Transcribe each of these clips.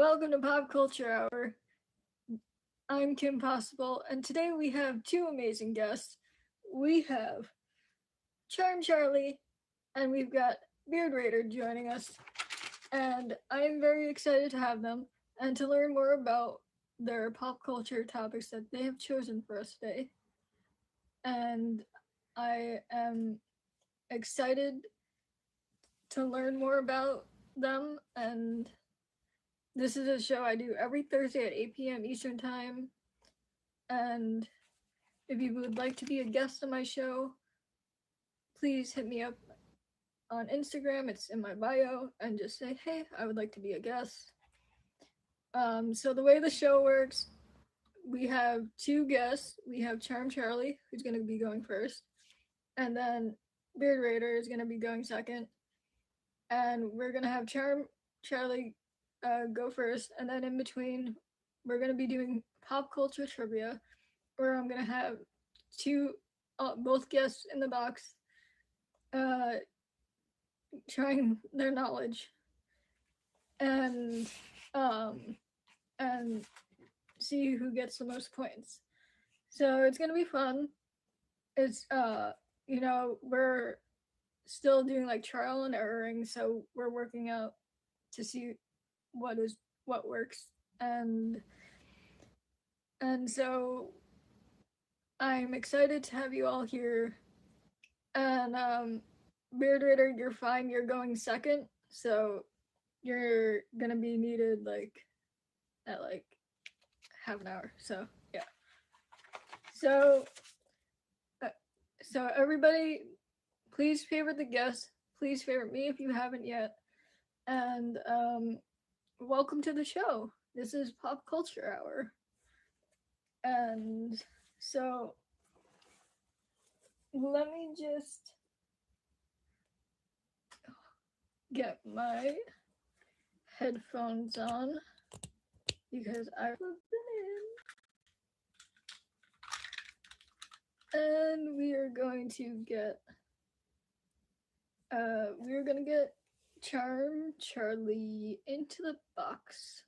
welcome to Pop Culture Hour. I'm Kim Possible, and today we have two amazing guests. We have Charm Charlie, and we've got Beard Raider joining us. And I'm very excited to have them and to learn more about their pop culture topics that they have chosen for us today. And I am excited to learn more about them, and this is a show I do every Thursday at 8 p.m. Eastern Time. And if you would like to be a guest on my show, please hit me up on Instagram. It's in my bio, and just say, hey, I would like to be a guest. So the way the show works, we have two guests. We have Charm Charlie, who's going to be going first, and then Beard Raider is going to be going second. And we're going to have Charm Charlie go first, and then in between, we're going to be doing pop culture trivia, where I'm going to have both guests in the box trying their knowledge and see who gets the most points. So it's gonna be fun. It's we're still doing like trial and erroring, so we're working out to see what works, and so I'm excited to have you all here. And Beard Raider, you're fine. You're going second, so you're gonna be needed at half an hour. So yeah. So everybody, please favorite the guests. Please favorite me if you haven't yet. And welcome to the show. This is Pop Culture Hour. And so let me just get my headphones on because I plugged them in. And we are going to get Charm Charlie into the box.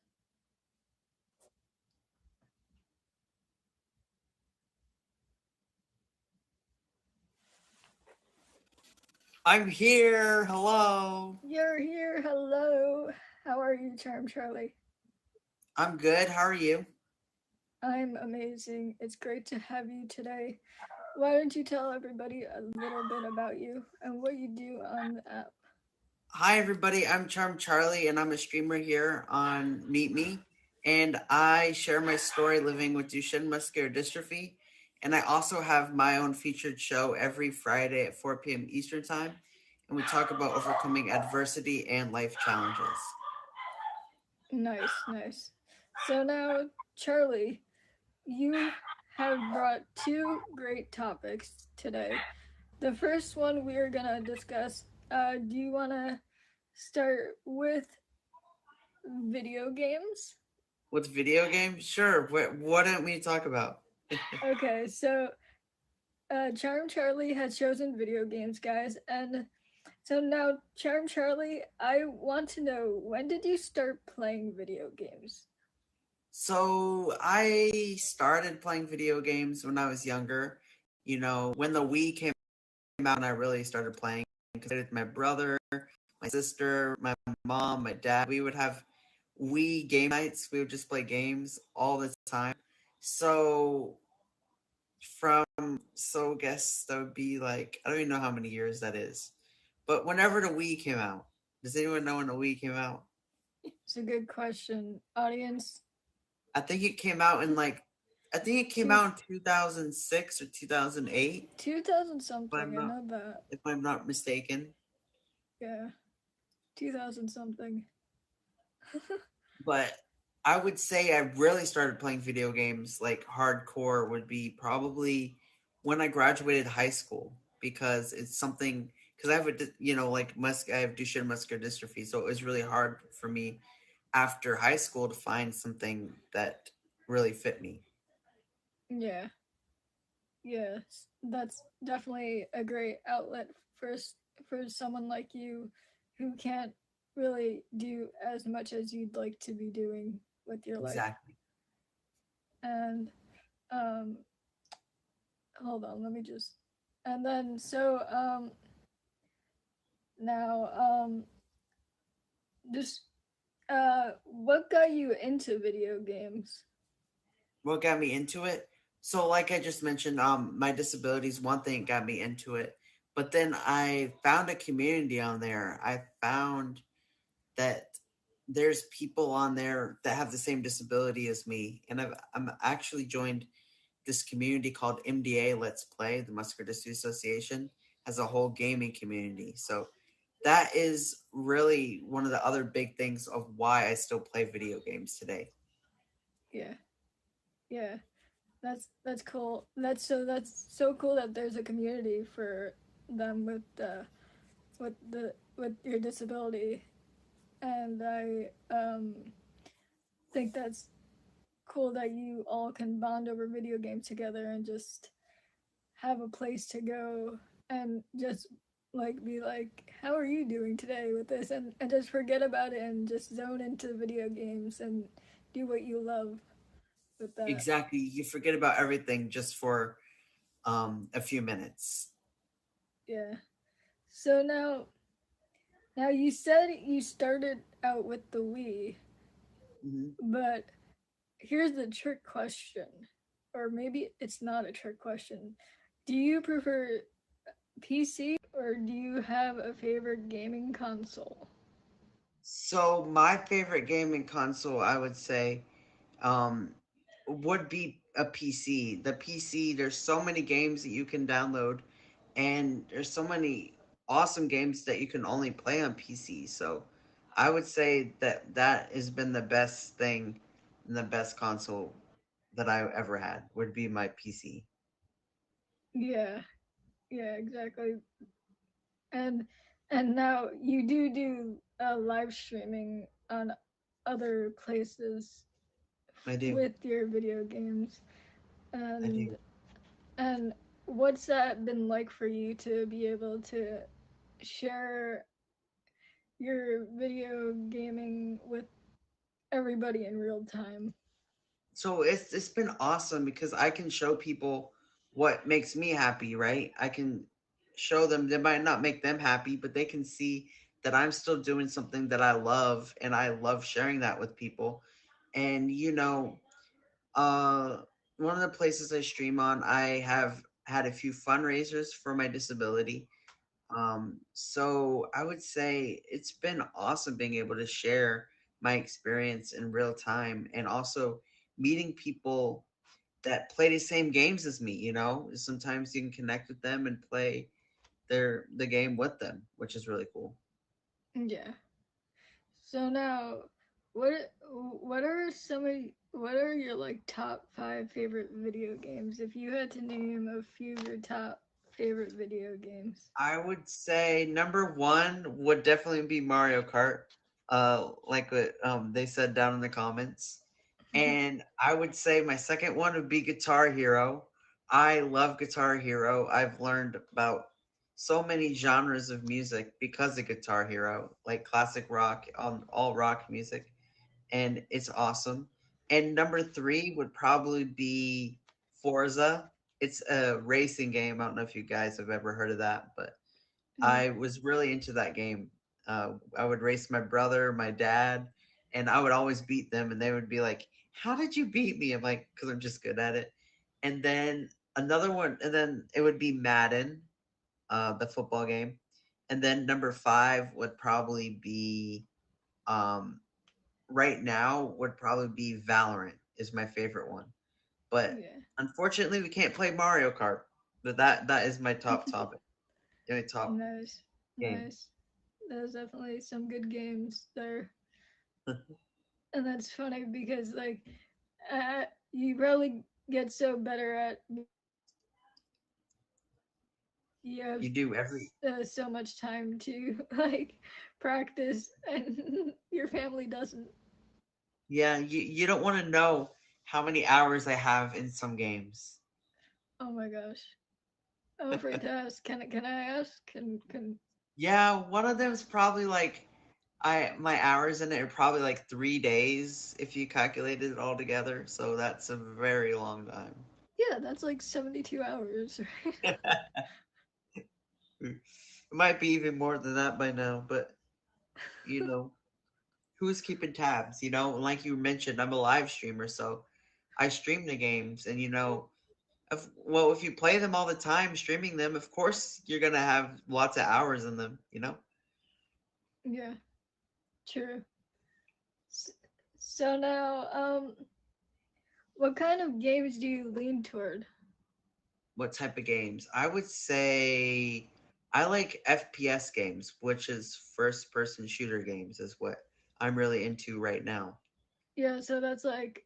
I'm here. Hello. You're here. Hello. How are you, Charm Charlie? I'm good. How are you? I'm amazing. It's great to have you today. Why don't you tell everybody a little bit about you and what you do on the app? Hi, everybody. I'm Charm Charlie, and I'm a streamer here on Meet Me. And I share my story living with Duchenne muscular dystrophy. And I also have my own featured show every Friday at 4 p.m. Eastern Time. And we talk about overcoming adversity and life challenges. Nice. So now, Charlie, you have brought two great topics today. The first one we are going to discuss, do you want to start with video games? With video games? Sure. What don't we talk about? Okay, so Charm Charlie has chosen video games, guys, and so now, Charm Charlie, I want to know, when did you start playing video games? So I started playing video games when I was younger. You know, when the Wii came out and I really started playing, because with my brother, my sister, my mom, my dad, we would have Wii game nights. We would just play games all the time. So I guess that would be like, I don't even know how many years that is. But whenever the Wii came out, does anyone know when the Wii came out? It's a good question. Audience? I think it came out in 2006 or 2008. 2000 something, I know that. If I'm not mistaken. Yeah. 2000 something. But I would say I really started playing video games like hardcore would be probably when I graduated high school, because it's something, because I have I have Duchenne muscular dystrophy, so it was really hard for me after high school to find something that really fit me. Yeah. Yes, that's definitely a great outlet for someone like you who can't really do as much as you'd like to be doing with your life. Exactly. And um, hold on, let me just. And then now just what got you into video games? What got me into it? So, like I just mentioned, my disability is one thing that got me into it. But then I found a community on there. I found that there's people on there that have the same disability as me, and I'm actually joined this community called MDA Let's Play. The Muscular Dystrophy Association has a whole gaming community. So that is really one of the other big things of why I still play video games today. Yeah, yeah, that's cool. That's so cool that there's a community for them with your disability, and I think that's cool that you all can bond over video games together and just have a place to go and just like be like, how are you doing today with this, and just forget about it and just zone into video games and do what you love with that. Exactly. You forget about everything just for a few minutes. Yeah. So now you said you started out with the Wii, Hmm. but here's the trick question, or maybe it's not a trick question. Do you prefer PC or do you have a favorite gaming console? So my favorite gaming console, I would say, um, would be a PC. The PC, there's so many games that you can download, and there's so many awesome games that you can only play on PC. So I would say that that has been the best thing and the best console that I ever had would be my PC. Yeah, yeah, exactly. And and now you do live streaming on other places I do. with your video games, I do. and and what's that been like for you to be able to share your video gaming with everybody in real time? So it's been awesome because I can show people what makes me happy, right? I can show them that might not make them happy, but they can see that I'm still doing something that I love and I love sharing that with people. And uh one of the places I stream on, I have had a few fundraisers for my disability. So I would say it's been awesome being able to share my experience in real time and also meeting people that play the same games as me. Sometimes you can connect with them and play the game with them, which is really cool. Yeah. So now, what are what are your like top 5 favorite video games? If you had to name a few of your top favorite video games. I would say number one would definitely be Mario Kart, like what they said down in the comments. And I would say my second one would be Guitar Hero. I love Guitar Hero. I've learned about so many genres of music because of Guitar Hero, like classic rock, all rock music, and it's awesome. And number three would probably be Forza. It's a racing game. I don't know if you guys have ever heard of that, but Yeah. I was really into that game. I would race my brother, my dad, and I would always beat them. And they would be like, "How did you beat me?" I'm like, "Because I'm just good at it." And then another one, and then it would be Madden, the football game. And then number five would probably be, um, right now, would probably be Valorant is my favorite one. But Yeah. unfortunately, we can't play Mario Kart. But that is my top topic, my top Nice. game. Nice. There's definitely some good games there. And that's funny because like you probably get so better at you have You do every so much time to like practice and your family doesn't. Yeah, you don't want to know how many hours I have in some games. Oh my gosh. I'm afraid to ask. Can I ask? Can Yeah, one of them is probably like My hours in it are probably like 3 days if you calculated it all together. So that's a very long time. Yeah, that's like 72 hours, right? It might be even more than that by now, but you know, who's keeping tabs? Like you mentioned, I'm a live streamer, so I stream the games, and if you play them all the time, streaming them, of course you're gonna have lots of hours in them. Yeah, true. S- So now, what kind of games do you lean toward? What type of games? I would say I like FPS games, which is first person shooter games, is what I'm really into right now. Yeah, so that's like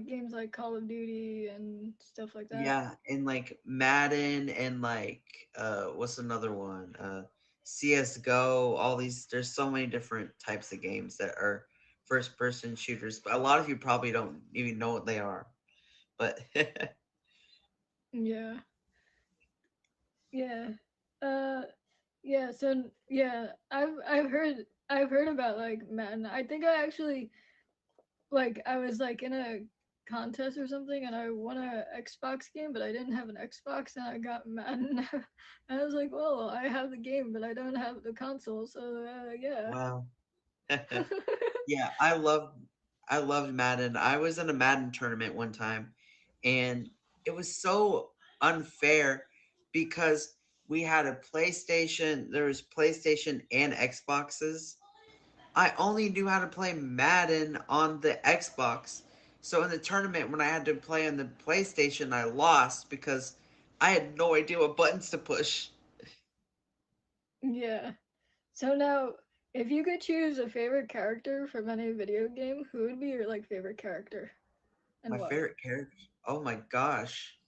games like Call of Duty and stuff like that. Yeah, and like Madden and like what's another one? CS:GO, all these there's so many different types of games that are first person shooters, but a lot of you probably don't even know what they are. But Yeah, yeah, uh, yeah. Yeah, I've heard about like Madden. I think I actually like I was like in a contest or something and I won a Xbox game, but I didn't have an Xbox and I got Madden. And I was like, well, I have the game, but I don't have the console, so yeah. wow. Yeah, I loved Madden. I was in a Madden tournament one time, and it was so unfair because we had a PlayStation, there was PlayStation and Xboxes. I only knew how to play Madden on the Xbox. So in the tournament when I had to play on the PlayStation, I lost because I had no idea what buttons to push. Yeah. So now, if you could choose a favorite character from any video game, who would be your like favorite character and My why? favorite character. Oh my gosh.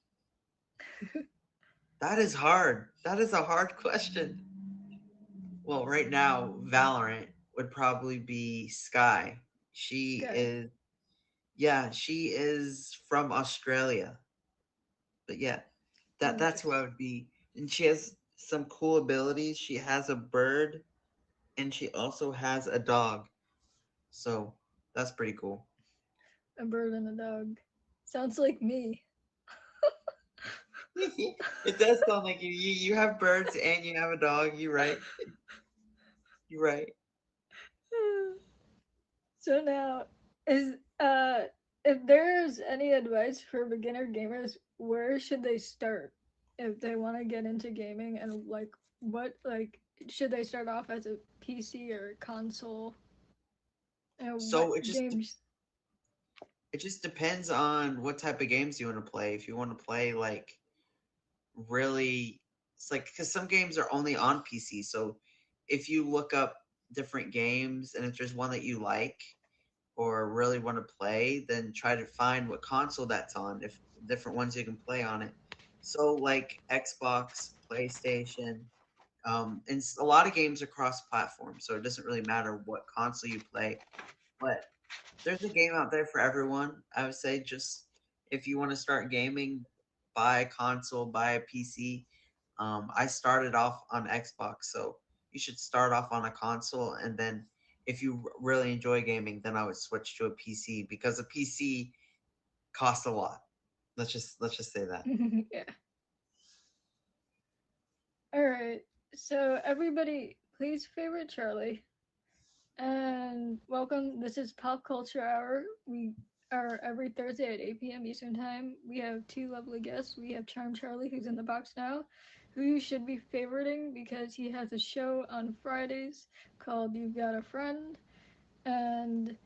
That is hard. That is a hard question. Well, right now, Valorant would probably be Sky. She Sky. is, yeah, she is from Australia. But yeah, that's who I Interesting. would be. And she has some cool abilities. She has a bird, and she also has a dog. So that's pretty cool. A bird and a dog. Sounds like me. It does sound like you have birds and you have a dog. You're right. You're right. So now, is if there's any advice for beginner gamers, where should they start if they want to get into gaming and like what like should they start off as a PC or a console and what So games? it just depends on what type of games you want to play. If you want to play like really, it's like because some games are only on PC. So if you look up different games and if there's one that you like or really want to play, then try to find what console that's on. If different ones you can play on it. So like Xbox, PlayStation, and a lot of games are cross-platform, so it doesn't really matter what console you play. But there's a game out there for everyone. I would say just if you want to start gaming, buy a console, buy a PC. I started off on Xbox, so you should start off on a console, and then if you really enjoy gaming, then I would switch to a PC because a PC costs a lot. Let's just say that. Yeah. All right. So everybody, please favorite Charlie and welcome. This is Pop Culture Hour. We are every Thursday at 8 p.m. Eastern Time. We have two lovely guests. We have Charm Charlie, who's in the box now, who you should be favoriting because he has a show on Fridays called You've Got a Friend, and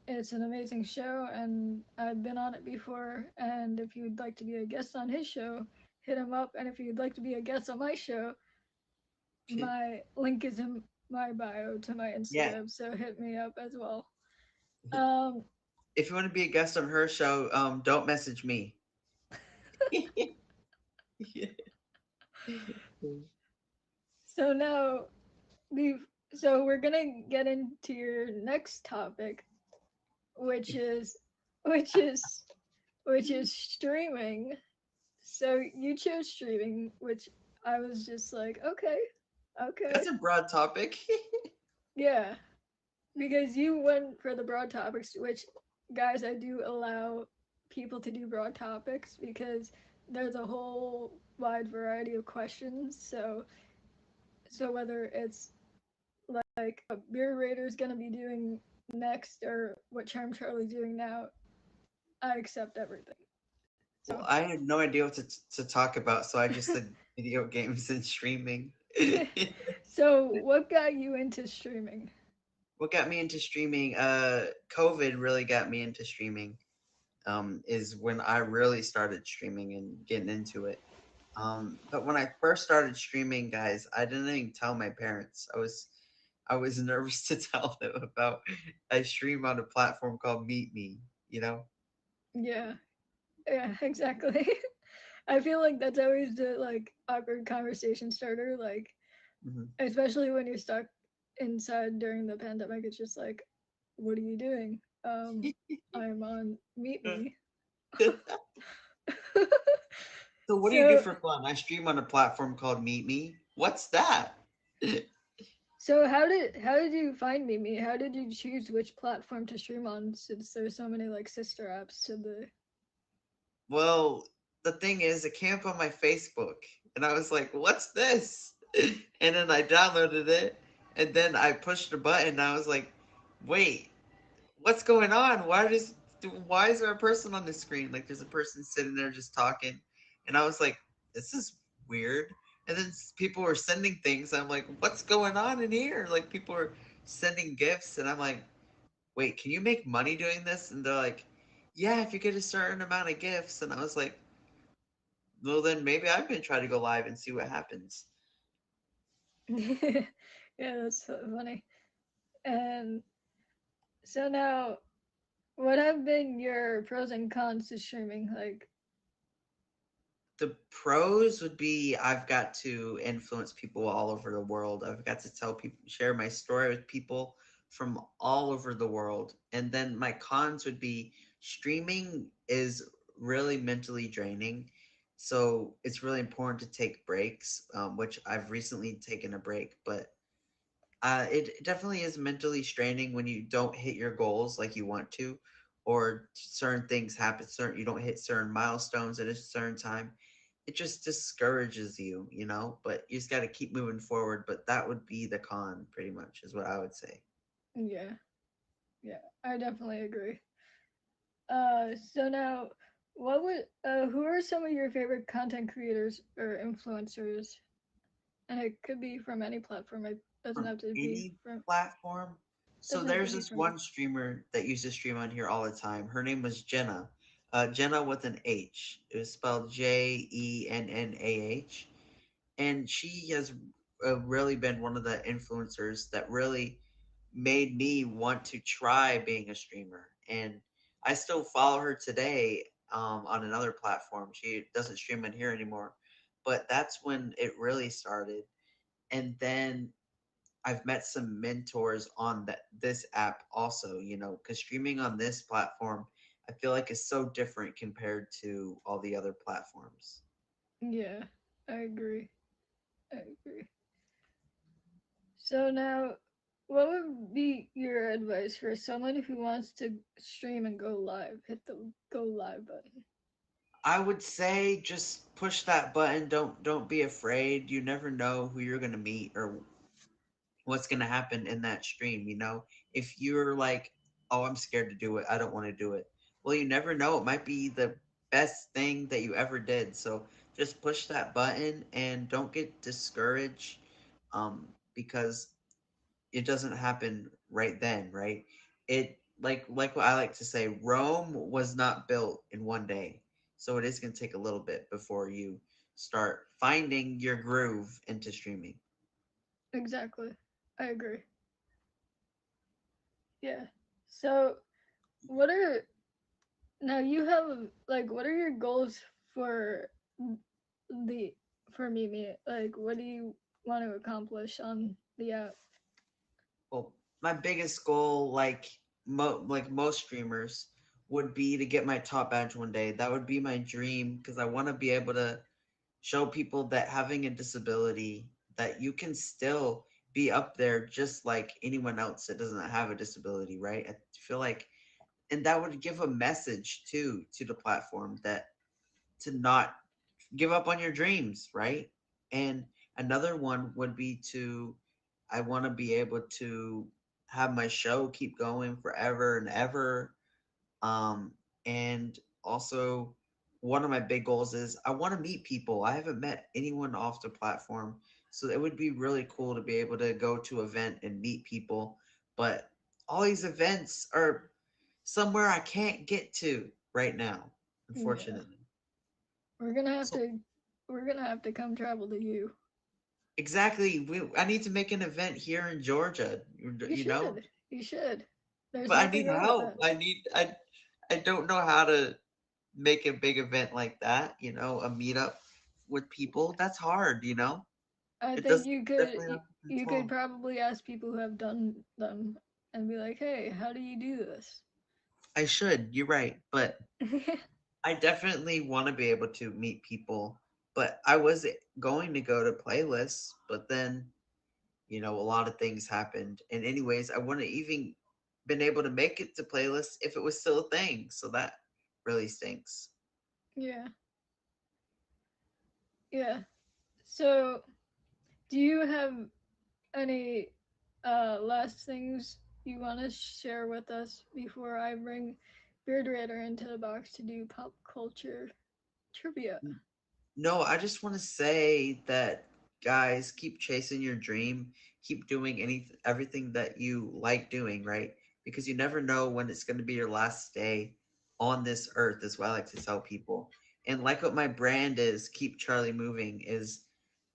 it's an amazing show. And I've been on it before. And if you'd like to be a guest on his show, hit him up. And if you'd like to be a guest on my show, my link is in my bio to my Yeah. Instagram, so hit me up as well. Um, If you want to be a guest on her show, don't message me. so now we so we're gonna get into your next topic, which is which is which is streaming. So you chose streaming, which I was just like, okay, okay, That's a broad topic. yeah. because you went for the broad topics, which, guys, I do allow people to do broad topics because there's a whole wide variety of questions. So whether it's like what Beer Raider's gonna be doing next or what Charm Charlie's doing now, I accept everything. Well, So I had no idea what to talk about, so I just said video games and streaming. so what got you into streaming? What got me into streaming? COVID really got me into streaming. Is when I really started streaming and getting into it. But when I first started streaming, guys, I didn't even tell my parents. I was nervous to tell them about I stream on a platform called Meet Me, you know? Yeah, yeah, exactly. I feel like that's always the like awkward conversation starter, like Mhm. especially when you're stuck inside during the pandemic. It's just like, what are you doing? I'm on Meet Me. So what do you do so for fun? I stream on a platform called Meet Me. What's that? so how did you find Meet Me? How did you choose which platform to stream on since there's so many like sister apps to the Well, the thing is, it came up on my Facebook, and I was like, "What's this?" And then I downloaded it, and then I pushed a button. And I was like, "Wait, what's going on? Why is there a person on the screen? Like, there's a person sitting there just talking." And I was like, "This is weird." And then people were sending things. I'm like, "What's going on in here?" Like, people are sending gifts, and I'm like, "Wait, can you make money doing this?" And they're like, "Yeah, if you get a certain amount of gifts." And I was like, "Well, then maybe I'm gonna try to go live and see what happens." yeah, that's so funny. And so now, what have been your pros and cons to streaming? Like, The pros would be I've got to influence people all over the world. I've got to tell people, share my story with people from all over the world. And then my cons would be streaming is really mentally draining. So it's really important to take breaks, which I've recently taken a break, but it definitely is mentally straining when you don't hit your goals like you want to, or certain things happen. Certain you don't hit certain milestones at a certain time. It just discourages you, you know. But you just got to keep moving forward. But that would be the con, pretty much, is what I would say. yeah, yeah, I definitely agree. So now, who are some of your favorite content creators or influencers? And it could be from any platform. It doesn't From have to be any from platform. So doesn't have to there's be this from. one streamer that used to stream on here all the time. Her name was Jenna. Jenna with an H. It was spelled Jennah, and she has really been one of the influencers that really made me want to try being a streamer. And I still follow her today, on another platform. She doesn't stream in here anymore, but that's when it really started. And then I've met some mentors on this app also, you know, because streaming on this platform, I feel like is so different compared to all the other platforms. Yeah, I agree. I agree. So now, what would be your advice for someone who wants to stream and go live? Hit the go live button. I would say just push that button. Don't be afraid. You never know who you're gonna meet or what's gonna happen in that stream. You know, if you're like, "Oh, I'm scared to do it. I don't want to do it." Well, you never know. It might be the best thing that you ever did. So just push that button and don't get discouraged, because it doesn't happen right then, right? It like what I like to say, Rome was not built in one day. So it is going to take a little bit before you start finding your groove into streaming. Exactly. I agree. Yeah. So, what are now you have like what are your goals for the for Mimi? Like, what do you want to accomplish on the app? Well, my biggest goal, like most streamers, would be to get my top badge one day. That would be my dream because I want to be able to show people that having a disability, that you can still be up there just like anyone else that doesn't have a disability, right? I feel like, and that would give a message too to the platform that to not give up on your dreams, right? And another one would be to, I want to be able to have my show keep going forever and ever. Um, and also, one of my big goals is I want to meet people. I haven't met anyone off the platform, so it would be really cool to be able to go to an event and meet people. But all these events are somewhere I can't get to right now, Yeah. unfortunately. We're gonna have So to come travel to you. exactly, I need to make an event here in Georgia, You you know, should. You should. There's but I nothing need wrong with help. that. I don't know how to make a big event like that, a meetup with people. That's hard, I It think does definitely not you could control. probably ask people who have done them and be like, "Hey, how do you do this?" I should, you're right, but I definitely want to be able to meet people. But I was going to go to playlists, but then, a lot of things happened. And anyways, I wouldn't even been able to make it to playlists if it was still a thing. So that really stinks. Yeah. Yeah. So, do you have any last things you want to share with us before I bring Beard Raider into the box to do pop culture trivia? No, I just want to say that guys, keep chasing your dream, keep doing everything that you like doing, right? Because you never know when it's going to be your last day on this earth, is what I like to tell people. And like what my brand is, Keep Charlie Moving, is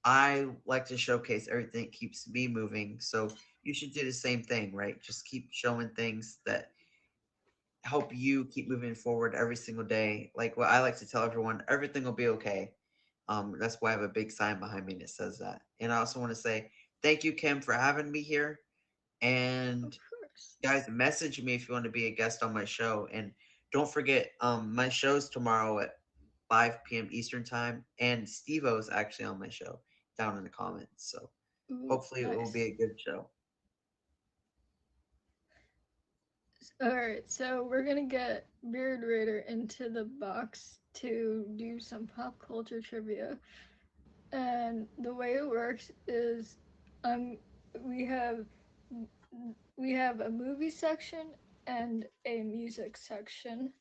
I like to showcase everything that keeps me moving. So you should do the same thing, right? Just keep showing things that help you keep moving forward every single day. Like what I like to tell everyone, everything will be okay. That's why I have a big sign behind me that says that. And I also want to say thank you, Kim, for having me here. Of And course. guys, message me if you want to be a guest on my show. And don't forget, my show's tomorrow at 5 p.m. Eastern time, and Steve-O's actually on my show down in the comments. So Ooh, hopefully it will be nice. a good show. All right, so we're gonna get Beard Raider into the box to do some pop culture trivia, and the way it works is, um, we have we have a movie section and a music section,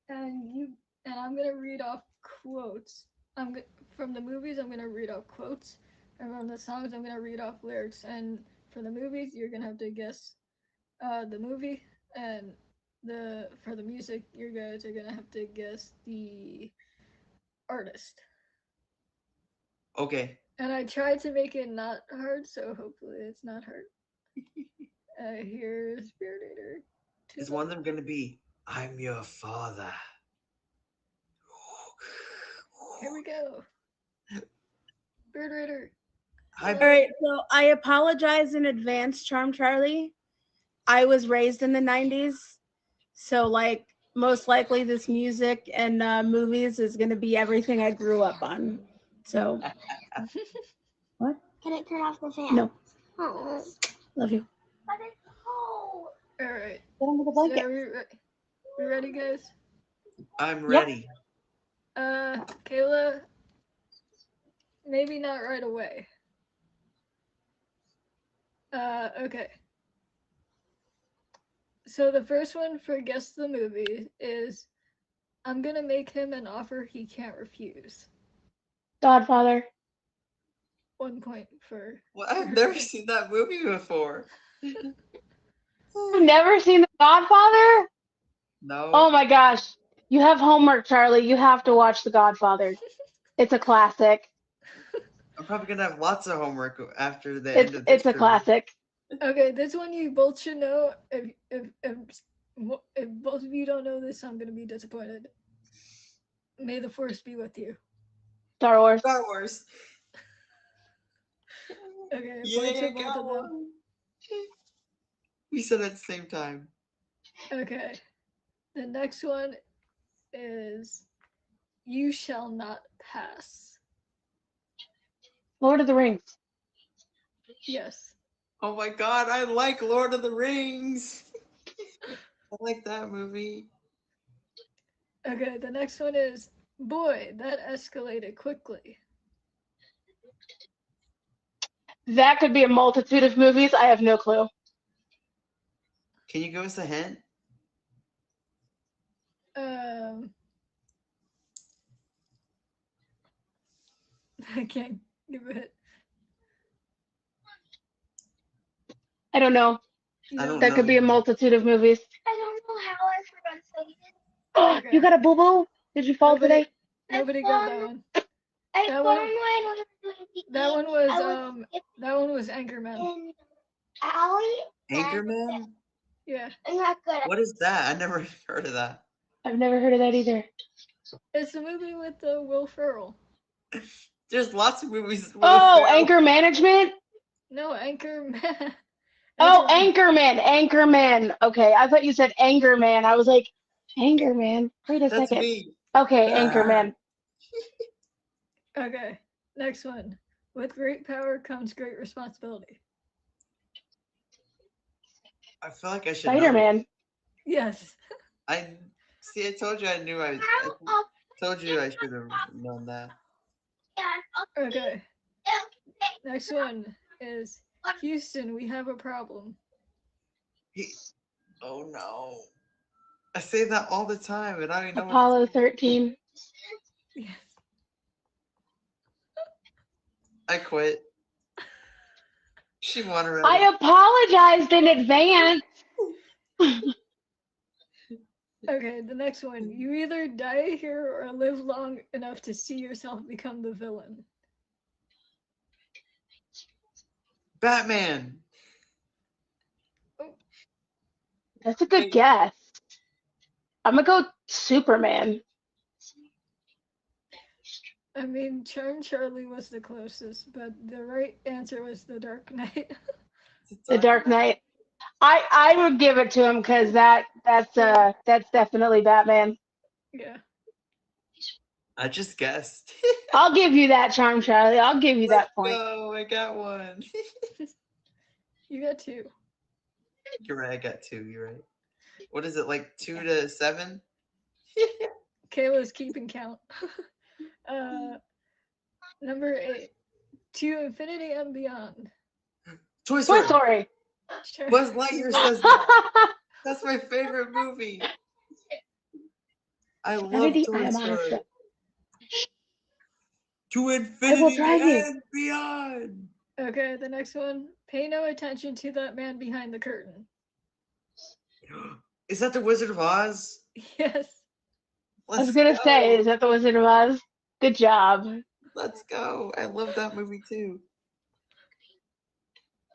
and I'm gonna read off quotes. From the movies. I'm gonna read off quotes, and from the songs, I'm gonna read off lyrics. And for the movies, you're gonna have to guess the movie, and the for the music, you guys are gonna have to guess the artist. Okay. And I tried to make it not hard, so hopefully it's not hard. Here's Spirited to Is the. one of them going to be, I'm your father? Here we go. Bird Raider. Hi. All right, so I apologize in advance, Charm Charlie. I was raised in the 90s, so like most likely this music and movies is going to be everything I grew up on. So, what? Can I turn off the fan? No, Oh. love you. But it's cold. All right. Get under the So blanket. we ready, guys? I'm Yep. ready. Kayla, maybe not right away. Okay. So the first one for guess the movie is, I'm gonna make him an offer he can't refuse. Godfather. 1 point for. Well, I've never seen that movie before. You've never seen The Godfather? No. Oh my gosh. You have homework, Charlie. You have to watch The Godfather. It's a classic. I'm probably gonna have lots of homework after the end of this. It's a classic. Okay, this one you both should know. If both of you don't know this, I'm gonna be disappointed. May the force be with you. Star Wars. Star Wars. Okay, points Yeah, for both of them. We said at the same time. Okay, the next one is, you shall not pass. Lord of the Rings. Yes. Oh my god, I like Lord of the Rings. I like that movie. Okay, the next one is, boy, that escalated quickly. That could be a multitude of movies. I have no clue. Can you give us a hint? I can't give it. I don't know. I don't That know. could be a multitude of movies. I don't know how I forgot to say it. Oh, Okay. you got a boo boo? Did you fall Nobody- today? Nobody got that one. I That found one- when I was doing the That one I was was that one was Anchorman. in alley. Anchorman? Yeah. I'm not good. What is that? I never heard of that. I've never heard of that either. It's the movie with Will Ferrell. There's lots of movies. with Oh, Ferrell. Anchor Management? No, Anchorman. Oh, Anchorman. Anchorman. Okay, I thought you said Angerman. I was like, Angerman? Wait a That's second. me. Okay, Ah. Anchorman. Okay, next one. With great power comes great responsibility. I feel like I should know. Spider-Man. Yes. I see. I told you I knew. I How told you I should have known that. Okay. Next one is Houston, we have a problem. Oh no! I say that all the time, and I don't even know. Apollo 13. Yes. I quit. She won already. I apologized in advance. Okay, the next one. You either die here or live long enough to see yourself become the villain. Batman. That's a good guess. I'm gonna go Superman. I mean, Charm Charlie was the closest, but the right answer was The Dark Knight. The Dark Knight. I would give it to him because that's definitely Batman. Yeah. I just guessed. I'll give you that, Charm Charlie. I'll give you that point. Oh, I got one. You got two. You're right. I got two. You're right. What is it, like 2 to 7? Kayla's keeping count. Number 8. To Infinity and Beyond. Toy Toy Story. Story. Buzz Lightyear says that. That's my favorite movie. I love Infinity, Toy I am Story. awesome. To I will infinity drive you. and beyond. Okay, the next one. Pay no attention to that man behind the curtain. Is that the Wizard of Oz? Yes. I was gonna say, is that the Wizard of Oz? Good job. Let's go. I love that movie too.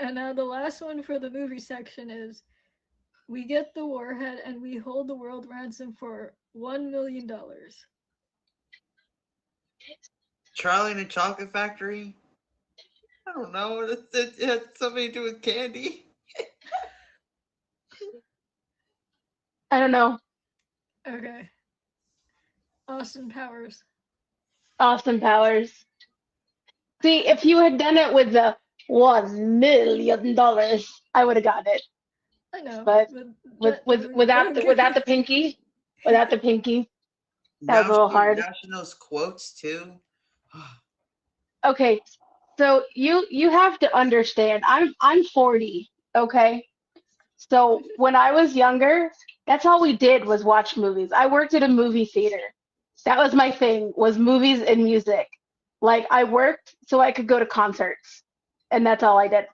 And now the last one for the movie section is, we get the warhead and we hold the world ransom for $1 million. Charlie and the Chocolate Factory? I don't know. It had something to do with candy. I don't know. Okay. Austin Powers. Austin Powers. See, if you had done it with the $1 million, I would have gotten it. I know. But that- without the pinky, that was a little hard. Now she knows quotes too. Okay, so you have to understand. I'm 40. Okay, so when I was younger, that's all we did was watch movies. I worked at a movie theater. That was my thing, was movies and music. Like, I worked so I could go to concerts, and that's all I did.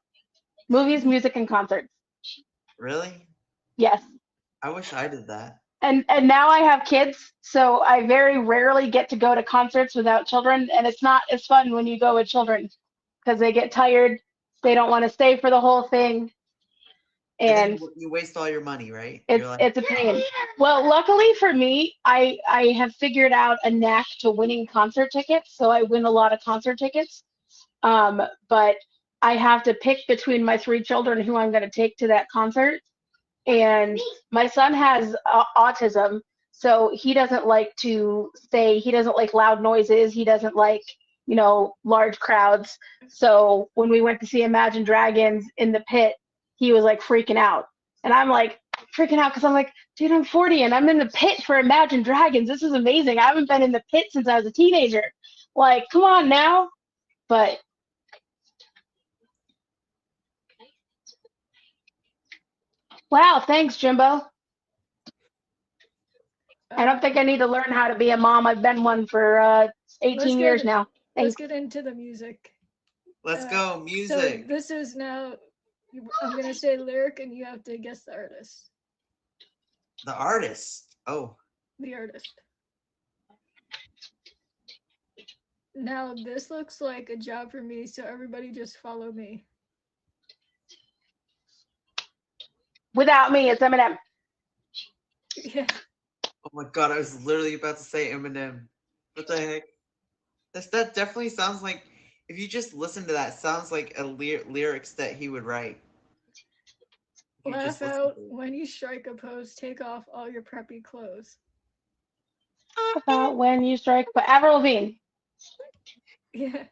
Movies, music, and concerts. Really? Yes. I wish I did that. And now I have kids, so I very rarely get to go to concerts without children, and it's not as fun when you go with children because they get tired, they don't want to stay for the whole thing, And and then you waste all your money, right? You're like, it's a pain. Well, luckily for me, I have figured out a knack to winning concert tickets, so I win a lot of concert tickets. But I have to pick between my 3 children who I'm going to take to that concert. And my son has autism, so he doesn't like loud noises. He doesn't like large crowds. So when we went to see Imagine Dragons in the pit, he was like freaking out. And I'm like freaking out because I'm like, dude, I'm 40 and I'm in the pit for Imagine Dragons. This is amazing. I haven't been in the pit since I was a teenager. Like, come on now. But wow, thanks, Jimbo. I don't think I need to learn how to be a mom. I've been one for 18 years now. Let's Thanks. get into the music. Let's go, So music. this is now, I'm going to say lyric and you have to guess the artist. The artist. Oh, The artist. Now this looks like a job for me, so everybody just follow me. Without me, it's Eminem. Yeah. oh my God! I was literally about to say Eminem. What the heck? That definitely sounds like. If you just listen to that, sounds like a lyrics that he would write. You Laugh just listen out to it. when you strike a pose. Take off all your preppy clothes. About when you strike, but Avril Lavigne. Yeah.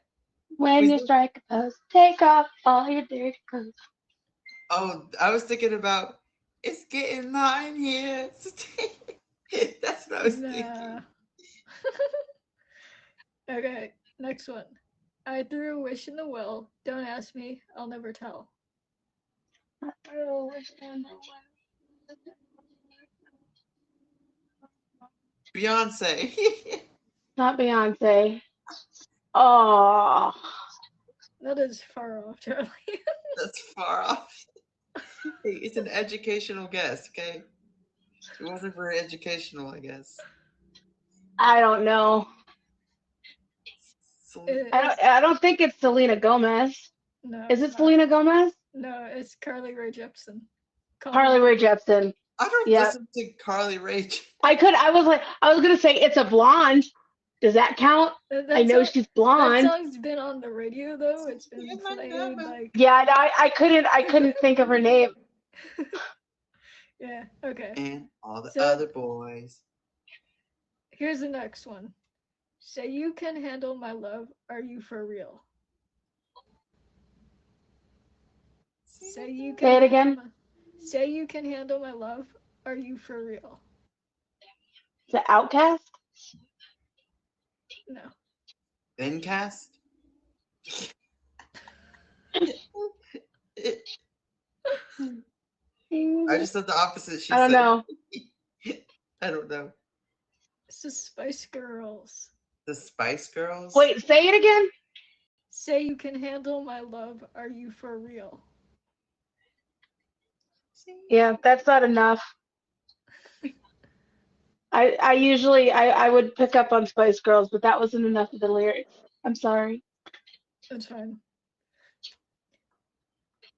When Wait, you strike a pose, take off all your dirty clothes. Oh, I was thinking about. It's getting hot in here. That's what I was Nah. thinking. Okay, next one. I threw a wish in the well. Don't ask me. I'll never tell. Beyonce. Not Beyonce. Oh, That is far off, Charlie. That's far off. Hey, it's an educational guess, okay? It wasn't very educational, I guess. I don't know. I don't think it's Selena Gomez. No, Is it's it not. Selena Gomez? No, it's Carly Rae Jepsen. Carly Rae Jepsen. I don't Yeah. listen to Carly Rae. I was gonna say it's a blonde. Does that count? I know she's That blonde. song's been on the radio though. It's been played like. Yeah, I couldn't think of her name. Yeah. Okay. And all the So- other boys. Here's the next one. Say you can handle my love. Are you for real? Say you can. Say it again. Say you can handle my love. Are you for real? Is it Outcast? No. Incast? I just said the opposite. She I don't said. know. I don't know. It's the Spice Girls. The Spice Girls? Wait, say it again. Say you can handle my love. Are you for real? Yeah, that's not enough. I usually I would pick up on Spice Girls, but that wasn't enough of the lyrics. I'm sorry. That's fine.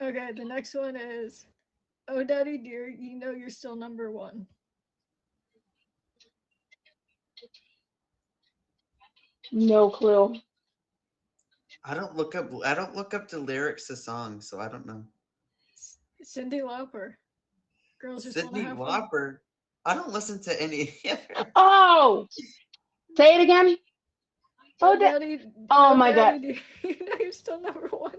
Okay, the next one is, oh daddy dear, you know you're still number one. No clue. I don't look up the lyrics to songs, so I don't know. Cyndi Lauper. Girls just want to Cyndi have fun. Lauper. I don't listen to any. Oh, say it again. Oh, Oh, daddy. oh my daddy dear, you know you're still number one.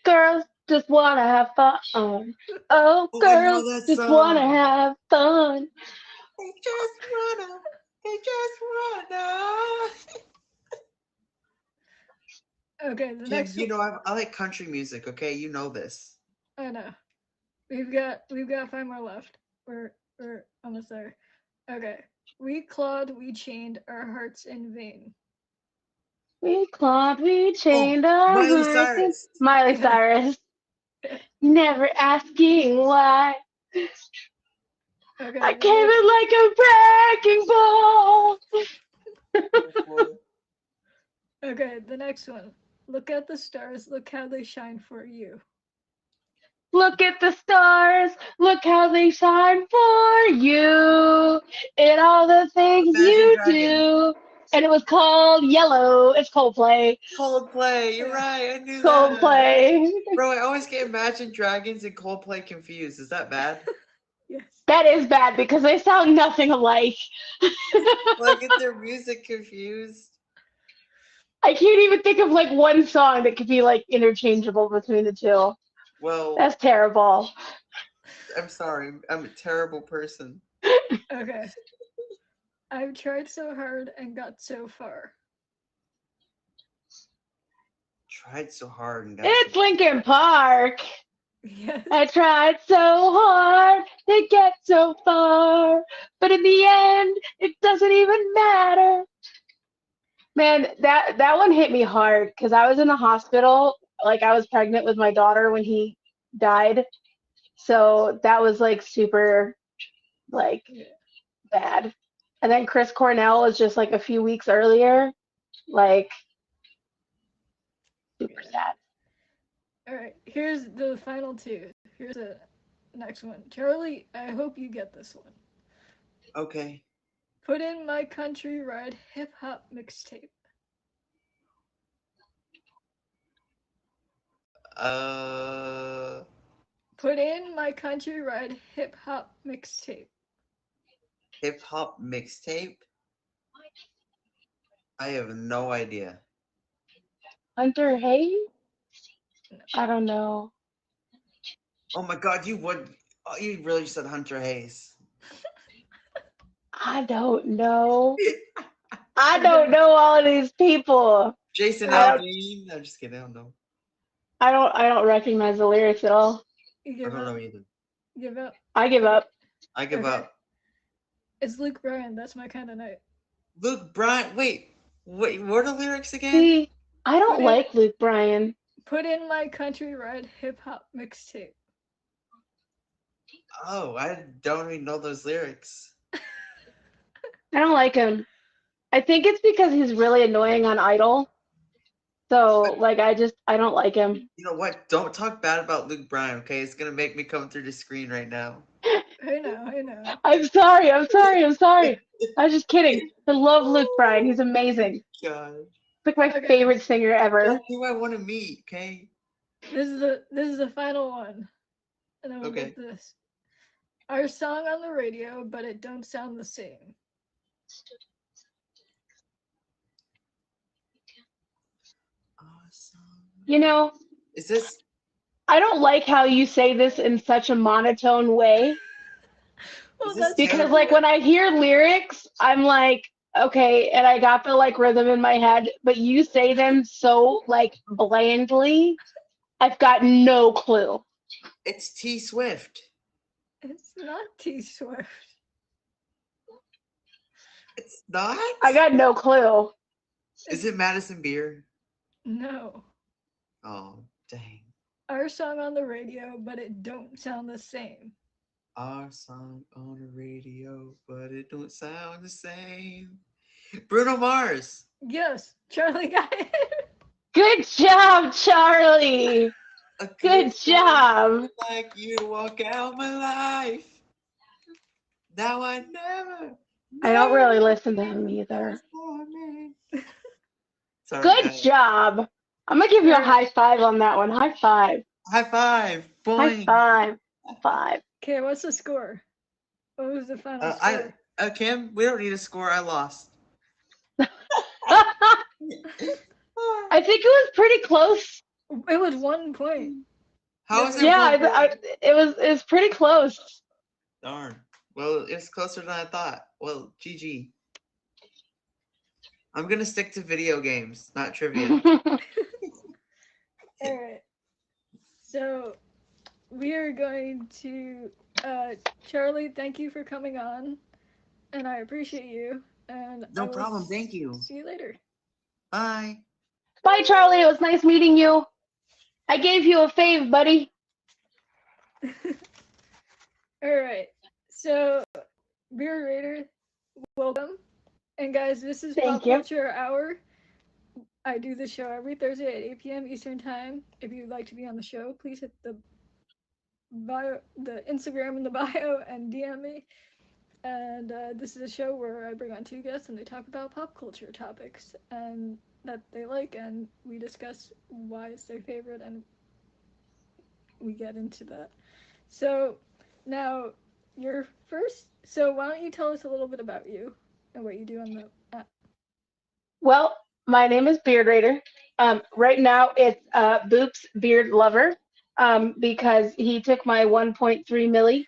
girls just wanna have fun. Oh, Oh, I know girls that just wanna song. have fun. They just wanna. Okay, the Kim, next you one. know, I like country music. Okay, you know this. I know. We've got 5 more left. We're almost there. Okay. We clawed, we chained our hearts in vain. We clawed, we chained our Miley hearts. Cyrus. Miley Cyrus. Never asking why. Okay. I came in like a wrecking ball. Okay, the next one. Look at the stars, look how they shine for you. Look at the stars, look how they shine for you, and all the things Imagine you Dragons. do. And it was called Yellow. It's Coldplay. Coldplay, you're right. I knew that. Coldplay. Bro, I always get Imagine Dragons and Coldplay confused. Is that bad? Yes. That is bad because they sound nothing alike. Well, I get their music confused. I can't even think of like one song that could be like interchangeable between the two. Well, That's terrible. I'm sorry. I'm a terrible person. Okay. I've tried so hard and got so far. Tried so hard and got It's so Linkin Park. Yes. I tried so hard to get so far, but in the end, it doesn't even matter. Man, that one hit me hard because I was in the hospital, like I was pregnant with my daughter when he died. So that was like super like bad. And then Chris Cornell was just like a few weeks earlier, like super sad. All right. Here's the final two. Here's the next one. Charlie, I hope you get this one. Okay. Put in my country ride hip hop mixtape. Put in my country ride hip hop mixtape. Hip hop mixtape? I have no idea. Hunter Hayes? I don't know. Oh my god, you would. Oh, you really said Hunter Hayes. I don't know. I don't know all of these people. Jason I don't- Aldean? I'm just kidding. I don't know. I don't recognize the lyrics at all. You I give don't up? know either. Give up? I give up. I give Okay. up. It's Luke Bryan. That's my kind of night. Luke Bryan. Wait, what are the lyrics again? See, I don't Put in- like Luke Bryan. Put in my country ride hip hop mixtape. Oh, I don't even know those lyrics. I don't like him. I think it's because he's really annoying on Idol. So, like, I don't like him. You know what? Don't talk bad about Luke Bryan, okay? It's gonna make me come through the screen right now. I know. I'm sorry. I was just kidding. I love Luke Bryan. He's amazing. God. He's like my Okay. favorite singer ever. That's who I want to meet, okay? This is the final one. And then we'll Okay. get this. Our song on the radio, but it don't sound the same. Awesome. You know, Is this? I don't like how you say this in such a monotone way Well, this that's because, like, when I hear lyrics, I'm like, okay, and I got the like rhythm in my head, but you say them so like blandly, I've got no clue. It's T Swift. it's not T Swift. It's not. I got no clue. Is it Madison Beer? No. Oh, dang. Our song on the radio, but it don't sound the same. Our song on the radio, but it don't sound the same. Bruno Mars. Yes, Charlie got it. Good job, Charlie. A Good job. like you walk out my life. Now I never. I don't really listen to him either. Sorry, Good guys. job. I'm gonna give you a high five on that one. High five. High five. High Boing. five. High five. Okay, what's the score? What was the final score? Kim, we don't need a score. I lost. I think it was pretty close. It was 1 point. How is it? Yeah, one point? it was pretty close. Darn. Well, it's closer than I thought. Well, GG. I'm gonna stick to video games, not trivia. All right. So we are going to Charlie, thank you for coming on, and I appreciate you. And I No will problem. Thank you. See you later. Bye. Bye, Charlie. It was nice meeting you. I gave you a fave, buddy. All right. So, Beer Raider, welcome. And guys, this is Thank Pop you. Culture Hour. I do the show every Thursday at 8 p.m. Eastern Time. If you'd like to be on the show, please hit the bio, the Instagram in the bio, and DM me. And this is a show where I bring on two guests and they talk about pop culture topics and that they like, and we discuss why it's their favorite, and we get into that. So now you're first. So why don't you tell us a little bit about you and what you do on the app? Well, My name is Beard Raider. Right now it's Boops Beard Lover because he took my 1.3 milli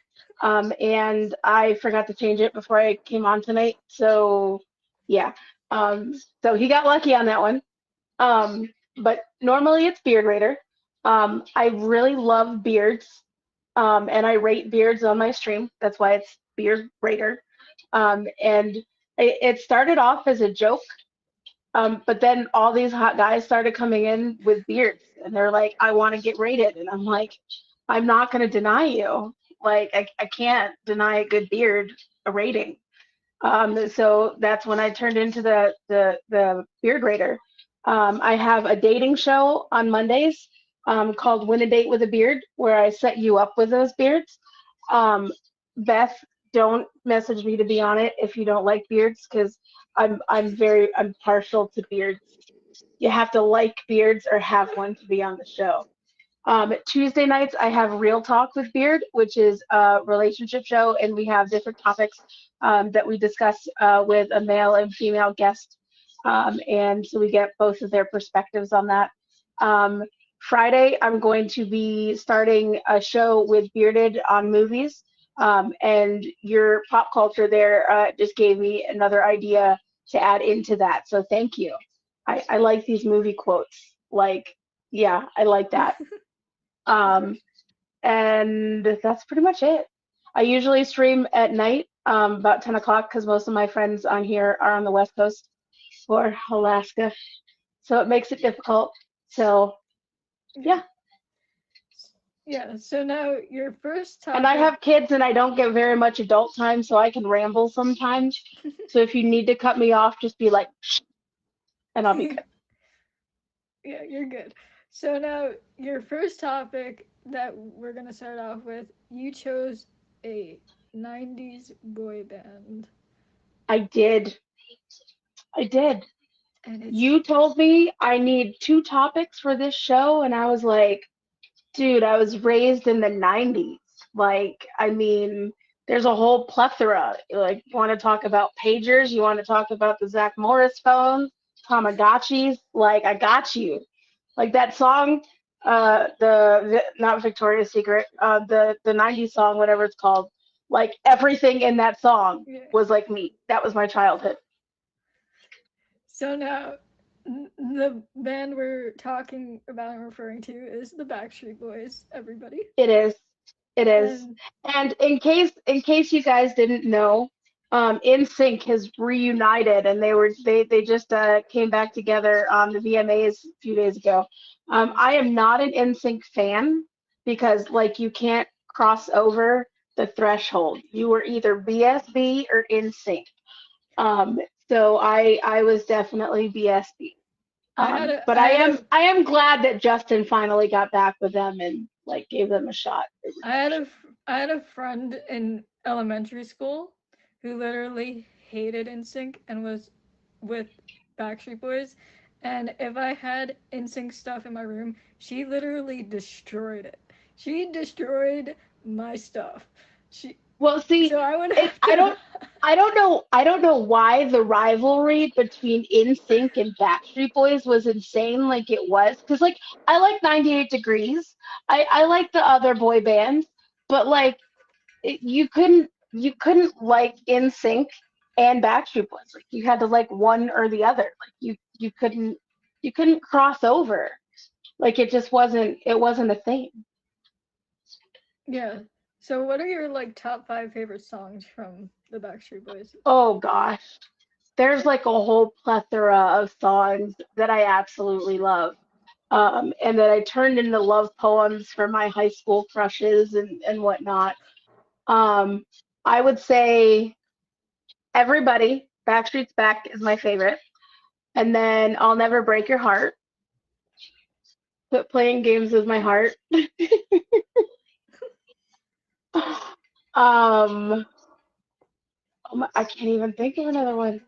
and I forgot to change it before I came on tonight. So yeah, um, so he got lucky on that one. But normally it's Beard Raider. I really love beards and I rate beards on my stream. That's why it's Beard Raider. And it started off as a joke but then all these hot guys started coming in with beards, and they're like, "I want to get rated," and I'm like, "I'm not going to deny you. Like, I can't deny a good beard a rating." So that's when I turned into the beard raider. I have a dating show on Mondays called "Win a Date with a Beard," where I set you up with those beards. Um, Beth, don't message me to be on it if you don't like beards, because I'm partial to beards. You have to like beards or have one to be on the show. Tuesday nights, I have Real Talk with Beard, which is a relationship show, and we have different topics that we discuss with a male and female guest. And so we get both of their perspectives on that. Friday, I'm going to be starting a show with Bearded on movies. And your pop culture there just gave me another idea to add into that. So thank you. I like these movie quotes. Like, yeah, I like that. Um, and that's pretty much it. I usually stream at night, about 10 o'clock, because most of my friends on here are on the West Coast or Alaska. So it makes it difficult. So, yeah. Yeah, so now your first topic. And I have kids and I don't get very much adult time, so I can ramble sometimes. So if you need to cut me off, just be like, shh, and I'll be good. Yeah, you're good. So now your first topic that we're gonna start off with, you chose a 90s boy band. I did. And it's You told me I need 2 topics for this show, and I was like, dude, I was raised in the 90s. Like, I mean, there's a whole plethora. Like, you want to talk about pagers? You want to talk about the Zach Morris phone, Tamagotchis? Like, I got you. Like that song, not Victoria's Secret, the 90s song, whatever it's called. Like, everything in that song yeah. was like me. That was my childhood. So now the band we're talking about and referring to is the Backstreet Boys, everybody. It is. And And in case you guys didn't know, NSYNC has reunited, and they just came back together on the VMAs a few days ago. I am not an NSYNC fan because like you can't cross over the threshold. You were either BSB or NSYNC. So I was definitely BSB. But I am glad that Justin finally got back with them and like gave them a shot. I had a friend in elementary school who literally hated NSYNC and was with Backstreet Boys. And if I had NSYNC stuff in my room, she literally destroyed it. She destroyed my stuff. Well, see, So I would I don't know why the rivalry between NSYNC and Backstreet Boys was insane like it was. Because like I like 98 Degrees. I like the other boy bands, but like you couldn't like NSYNC and Backstreet Boys. Like you had to like one or the other. Like you couldn't cross over. Like it wasn't a thing. Yeah. So what are your like top 5 favorite songs from the Backstreet Boys? Oh gosh. There's like a whole plethora of songs that I absolutely love. And that I turned into love poems for my high school crushes and whatnot. I would say Everybody, Backstreet's Back is my favorite. And then I'll Never Break Your Heart. Quit playing games with my heart. um, I can't even think of another one.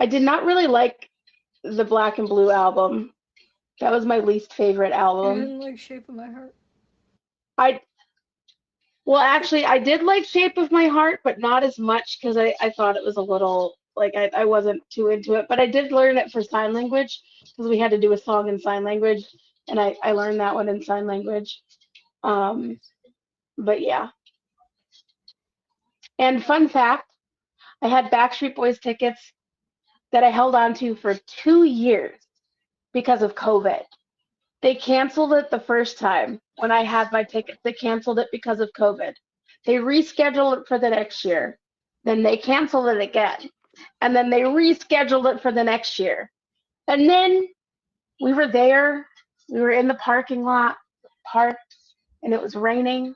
I did not really like the Black and Blue album. That was my least favorite You album. didn't like Shape of My Heart? Well, actually, I did like Shape of My Heart, but not as much because I thought it was a little Like I wasn't too into it, but I did learn it for sign language because we had to do a song in sign language, and I learned that one in sign language. Um, but yeah. And fun fact, I had Backstreet Boys tickets that I held on to for 2 years because of COVID. They canceled it the first time when I had my tickets. They canceled it because of COVID. They rescheduled it for the next year. Then they canceled it again. And then they rescheduled it for the next year. And then we were there. We were in the parking lot, parked, and it was raining.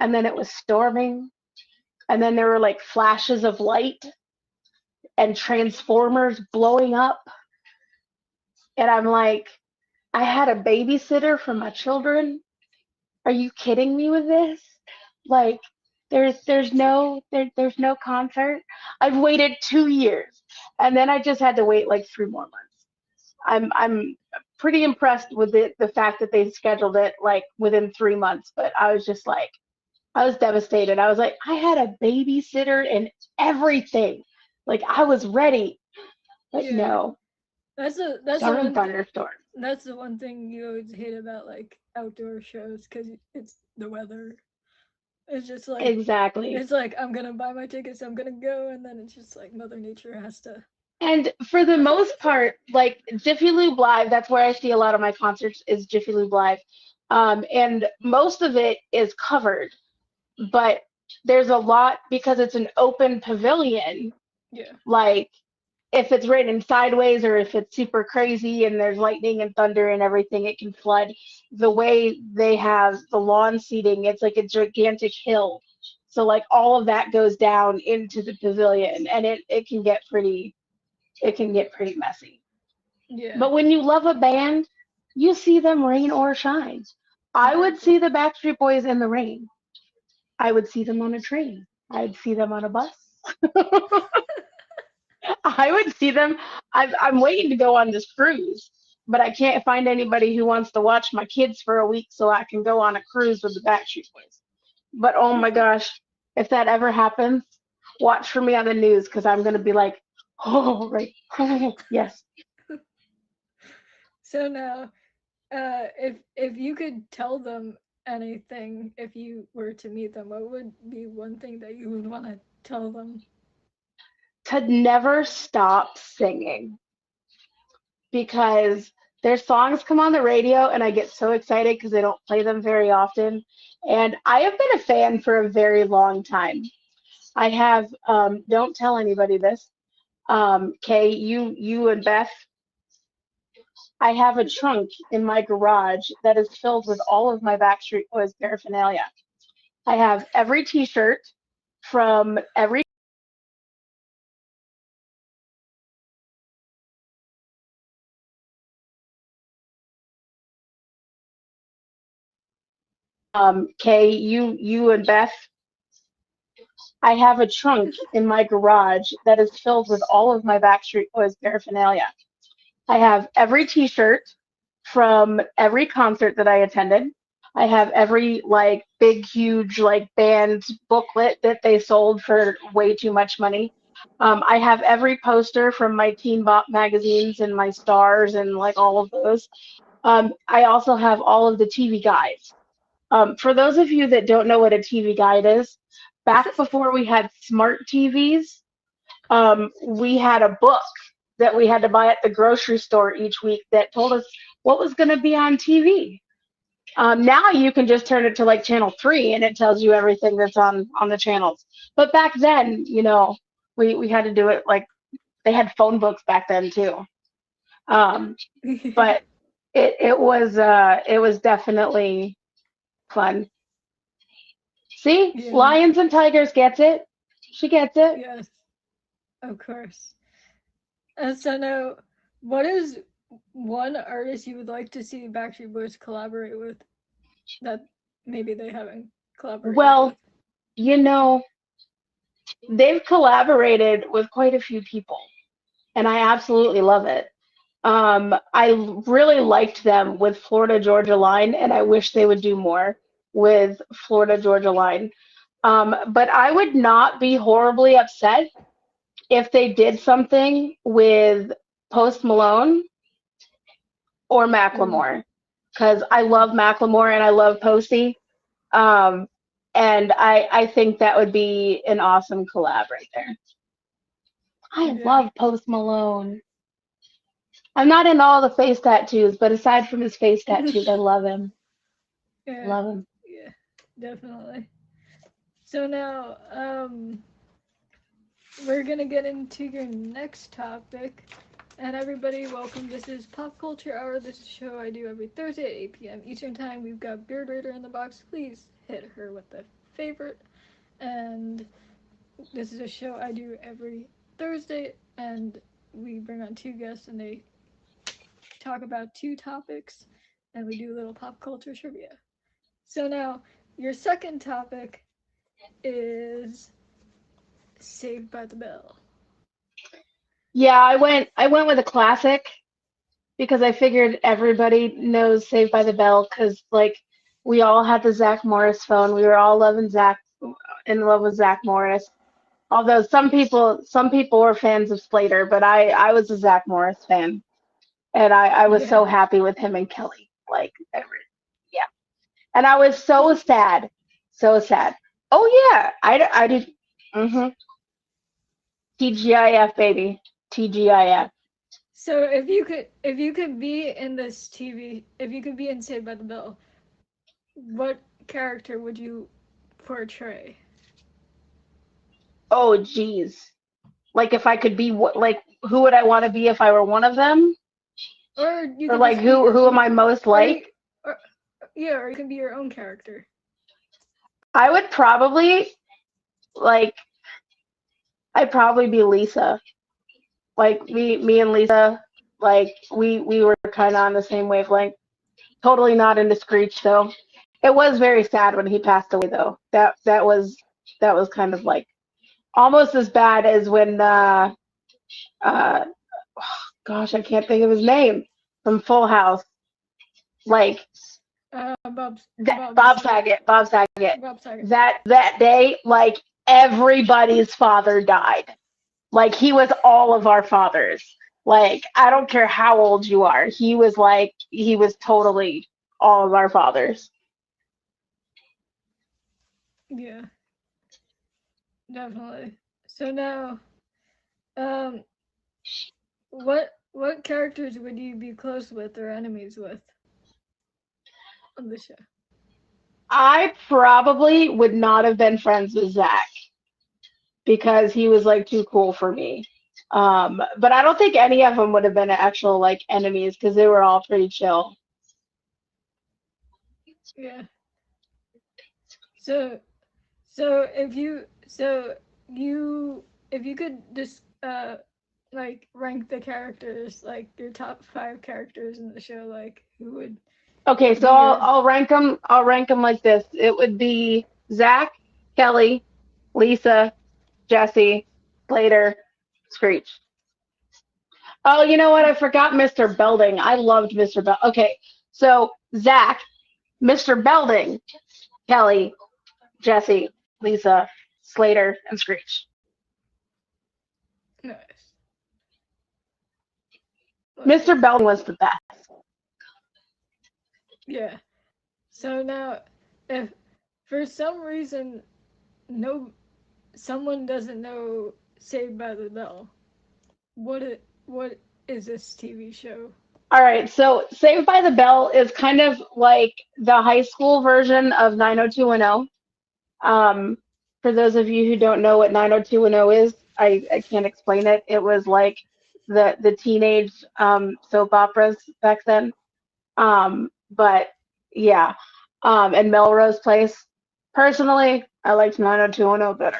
And then it was storming. And then there were like flashes of light and transformers blowing up. And I'm like, I had a babysitter for my children. Are you kidding me with this? Like, there's no concert. I've waited 2 years, and then I just had to wait like 3 more months. I'm pretty impressed with the fact that they scheduled it like within 3 months, but I was just like, I was devastated. I was like, I had a babysitter and everything. Like I was ready, but Yeah. no, That's the darn one thunderstorm. that's the one thing you always hate about like outdoor shows because it's the weather. It's just like Exactly. it's like I'm gonna buy my tickets, I'm gonna go, and then it's just like Mother Nature has to. And for the most part, like Jiffy Lube Live, that's where I see a lot of my concerts is Jiffy Lube Live. And most of it is covered, but there's a lot because it's an open pavilion. Yeah. Like if it's raining sideways or if it's super crazy and there's lightning and thunder and everything, it can flood. The way they have the lawn seating, it's like a gigantic hill. So like all of that goes down into the pavilion and it can get pretty messy. Yeah. But when you love a band, you see them rain or shine. I would see the Backstreet Boys in the rain. I would see them on a train. I'd see them on a bus. I would see them. I'm waiting to go on this cruise, but I can't find anybody who wants to watch my kids for a week so I can go on a cruise with the Backstreet Boys. But oh my gosh, if that ever happens, watch for me on the news because I'm going to be like, oh, right. Yes. So now, if you could tell them anything, if you were to meet them, what would be one thing that you would want to tell them? To never stop singing because their songs come on the radio and I get so excited because they don't play them very often. And I have been a fan for a very long time. I have, don't tell anybody this. Kay, you and Beth, I have a trunk in my garage that is filled with all of my Backstreet Boys paraphernalia. I have every T-shirt from every Kay, you and Beth, I have a trunk in my garage that is filled with all of my Backstreet Boys paraphernalia. I have every T-shirt from every concert that I attended. I have every like big, huge like band booklet that they sold for way too much money. I have every poster from my Teen Bop magazines and my stars and like all of those. I also have all of the TV guides. For those of you that don't know what a TV guide is, back before we had smart TVs, we had a book that we had to buy at the grocery store each week that told us what was going to be on TV. Now you can just turn it to like channel 3 and it tells you everything that's on the channels. But back then, we had to do it like they had phone books back then too. But it was definitely fun. See, Yeah. Lions and Tigers gets it. She gets it. Yes, of course. And so now, what is one artist you would like to see Backstreet Boys collaborate with that maybe they haven't collaborated Well, with? you know, they've collaborated with quite a few people, and I absolutely love it. I really liked them with Florida Georgia Line, and I wish they would do more with Florida Georgia Line. But I would not be horribly upset if they did something with Post Malone or Macklemore, because I love Macklemore and I love Posty. Um, and I think that would be an awesome collab right there. I Yeah. love Post Malone. I'm not in all the face tattoos, but aside from his face tattoos, I love him. Yeah. Love him. Yeah, definitely. So now, we're gonna get into your next topic. And everybody, welcome. This is Pop Culture Hour. This is a show I do every Thursday at 8 p.m. Eastern Time. We've got Beard Raider in the box. Please hit her with the favorite. And this is a show I do every Thursday, and we bring on 2 guests, and they talk about 2 topics, and we do a little pop culture trivia. So now, your second topic is Saved by the Bell. Yeah, I went with a classic because I figured everybody knows Saved by the Bell because like we all had the Zach Morris phone. We were all loving Zach in love with Zach Morris. Although some people were fans of Slater, but I was a Zach Morris fan. And I was Yeah. so happy with him and Kelly. Yeah. And I was so sad. So sad. Oh yeah, I did TGIF baby. TGIF. So if you could be in this TV, if you could be in Saved by the Bell, what character would you portray? Oh geez. Like if I could be like who would I want to be if I were one of them? Or you Or could like just be your who am own, I most or, like? or yeah, or you can be your own character. I would probably like I'd probably be Lisa. Like me and Lisa, like we were kind of on the same wavelength. Totally not into Screech though. It was very sad when he passed away though. That was kind of like almost as bad as when uh gosh, I can't think of his name from Full House. Like Bob Saget, Bob Saget. Bob Saget. That day, like everybody's father died. Like he was all of our fathers. Like I don't care how old you are. He was totally all of our fathers. Yeah, definitely. So now, um, what characters would you be close with or enemies with on the show? I probably would not have been friends with Zach because he was like too cool for me. But I don't think any of them would have been actual like enemies because they were all pretty chill. Yeah. So if you could just like rank the characters, like your top 5 characters in the show, like who would Okay, so be your I'll rank them. I'll rank them like this. It would be Zach, Kelly, Lisa, Jesse, Slater, Screech. Oh, you know what? I forgot Mr. Belding. I loved Mr. Belding. Okay, so Zach, Mr. Belding, Kelly, Jesse, Lisa, Slater, and Screech. nice? Mr. Belding was the best. Yeah. So now, if for some reason someone doesn't know Saved by the Bell, what is this TV show? All right, so Saved by the Bell is kind of like the high school version of 90210. For those of you who don't know what 90210 is, I can't explain it. It was like the teenage soap operas back then. But yeah, and Melrose Place. Personally, I liked 90210 better.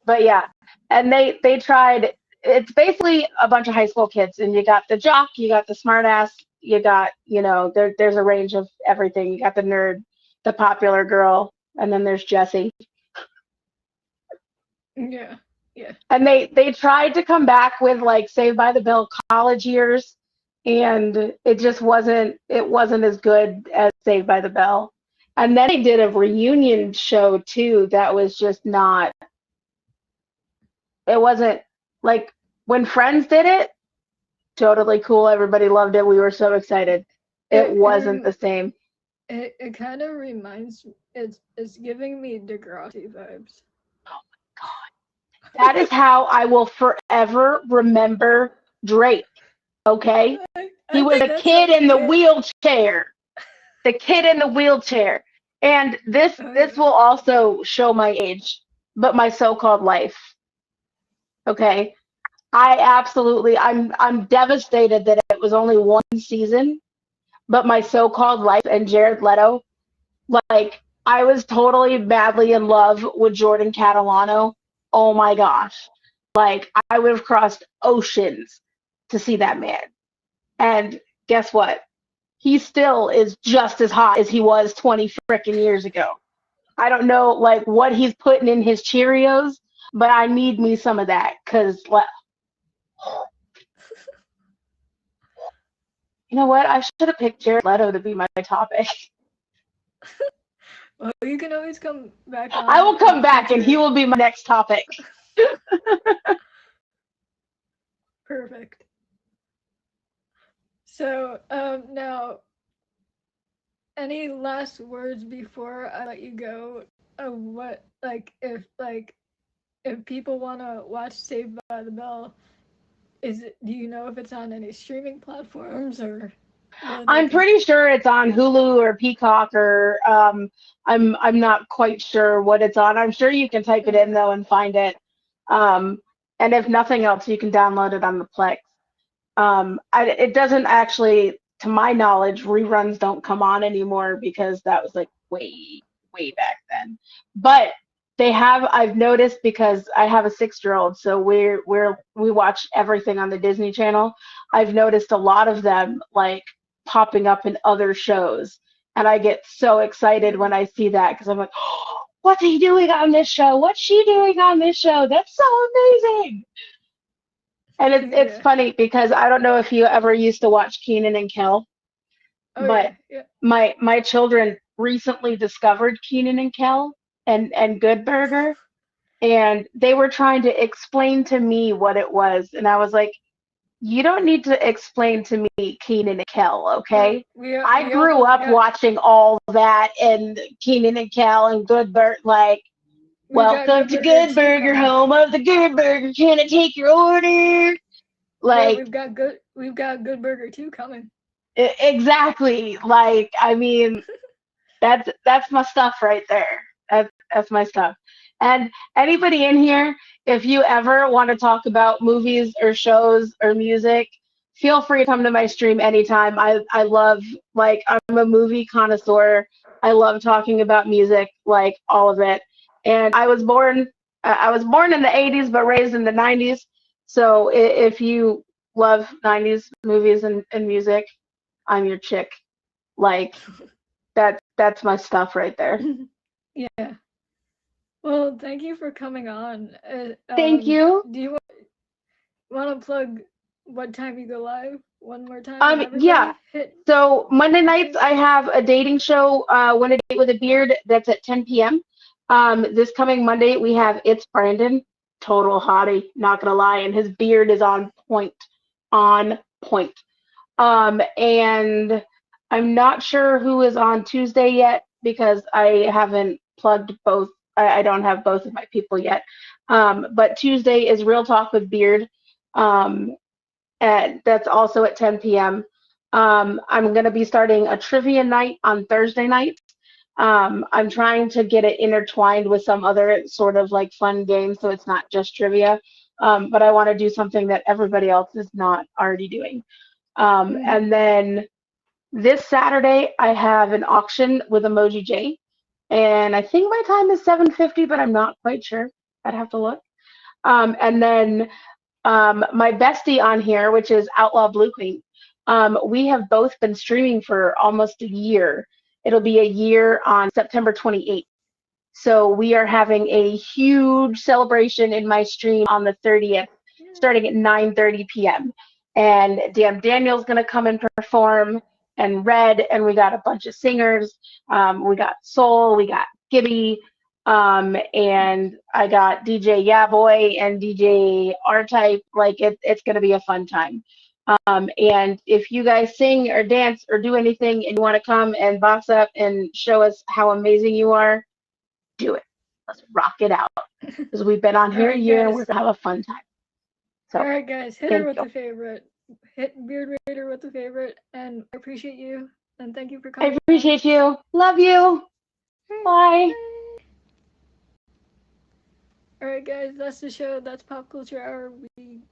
But yeah, and they tried. It's basically a bunch of high school kids, and you got the jock, you got the smartass, you got there's a range of everything. You got the nerd, the popular girl, and then there's Jessie. Yeah. Yeah. And they tried to come back with like Saved by the Bell college years, and it wasn't as good as Saved by the Bell. And then they did a reunion show too that was just not It wasn't like when Friends did it, totally cool. Everybody loved it. We were so excited. It wasn't the same. It kind of reminds it's giving me Degrassi vibes. That is how I will forever remember Drake. Okay? He was a kid in the wheelchair. The kid in the wheelchair. And this will also show my age, but my so-called life. Okay? I'm devastated that it was only one season, but my so-called life and Jared Leto, like I was totally madly in love with Jordan Catalano. Oh my gosh. Like I would have crossed oceans to see that man. And guess what? He still is just as hot as he was 20 frickin' years ago. I don't know like what he's putting in his Cheerios, but I need me some of that because you know what? I should have picked Jared Leto to be my topic. Well, you can always come back on. I will come back and he will be my next topic. Perfect. So, now, any last words before I let you go? What, if people want to watch Saved by the Bell, do you know if it's on any streaming platforms or? I'm pretty sure it's on Hulu or Peacock or I'm not quite sure what it's on. I'm sure you can type it in though and find it. And if nothing else, you can download it on the Plex. It doesn't actually, to my knowledge, reruns don't come on anymore because that was like way, way back then. But I've noticed because I have a 6-year-old, so we watch everything on the Disney Channel. I've noticed a lot of them like popping up in other shows, and I get so excited when I see that because I'm like, oh, what's he doing on this show? What's she doing on this show? That's so amazing. And it's funny because I don't know if you ever used to watch Kenan and Kel, but my children recently discovered Kenan and Kel and Good Burger, and they were trying to explain to me what it was, and I was like, you don't need to explain to me Kenan and Kel, okay? I grew up watching all that and Kenan and Kel and Good Burger, like, welcome to Good Burger, home of the Good Burger. Can I take your order? Like we've got Good Burger 2 coming. Exactly. Like, I mean, that's my stuff right there. That's my stuff. And anybody in here, if you ever want to talk about movies or shows or music, feel free to come to my stream anytime. I love, like, I'm a movie connoisseur. I love talking about music, like all of it. And I was born in the 80s but raised in the 90s. So if you love 90s movies and music, I'm your chick. Like that's my stuff right there. Yeah. Well, thank you for coming on. Thank you. Do you want to plug what time you go live one more time? Yeah. So Monday nights I have a dating show, Win a Date with a Beard, that's at 10 p.m. This coming Monday we have It's Brandon, total hottie, not gonna lie, and his beard is on point. On point. And I'm not sure who is on Tuesday yet because I haven't plugged both. I don't have both of my people yet. But Tuesday is Real Talk with Beard. And that's also at 10 p.m. I'm going to be starting a trivia night on Thursday nights. I'm trying to get it intertwined with some other sort of like fun game so it's not just trivia. But I want to do something that everybody else is not already doing. And then this Saturday, I have an auction with Emoji J, and I think my time is 7:50, but I'm not quite sure. I'd have to look. And then my bestie on here, which is Outlaw Blue Queen, we have both been streaming for almost a year. It'll be a year on September 28th. So we are having a huge celebration in my stream on the 30th, starting at 9:30 p.m. And Damn Daniel's going to come and perform, and Red, and we got a bunch of singers. We got Soul, we got Gibby, And I got DJ Yaboy and DJ R-Type. Like it's gonna be a fun time. And if you guys sing or dance or do anything and you want to come and box up and show us how amazing you are, do it. Let's rock it out. Because we've been on All here a right, year and guys. we're gonna have a fun time. So All right, guys, hit her thank with you. the favorite. Hit Beard Raider with the favorite, and I appreciate you, and thank you for I coming. appreciate you. Love you. Bye. All right, guys, that's the show. That's Pop Culture Hour. We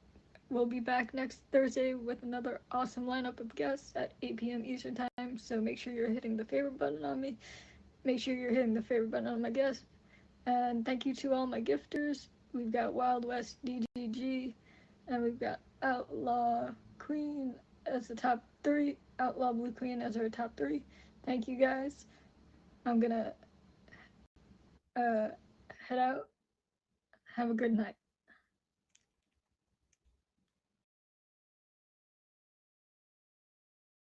will be back next Thursday with another awesome lineup of guests at 8 p.m. Eastern Time. So make sure you're hitting the favorite button on me. Make sure you're hitting the favorite button on my guests. And thank you to all my gifters. We've got Wild West DGG, and we've got Outlaw Queen as the top 3. Outlaw Blue Queen as our top 3. Thank you, guys. I'm gonna head out. Have a good night.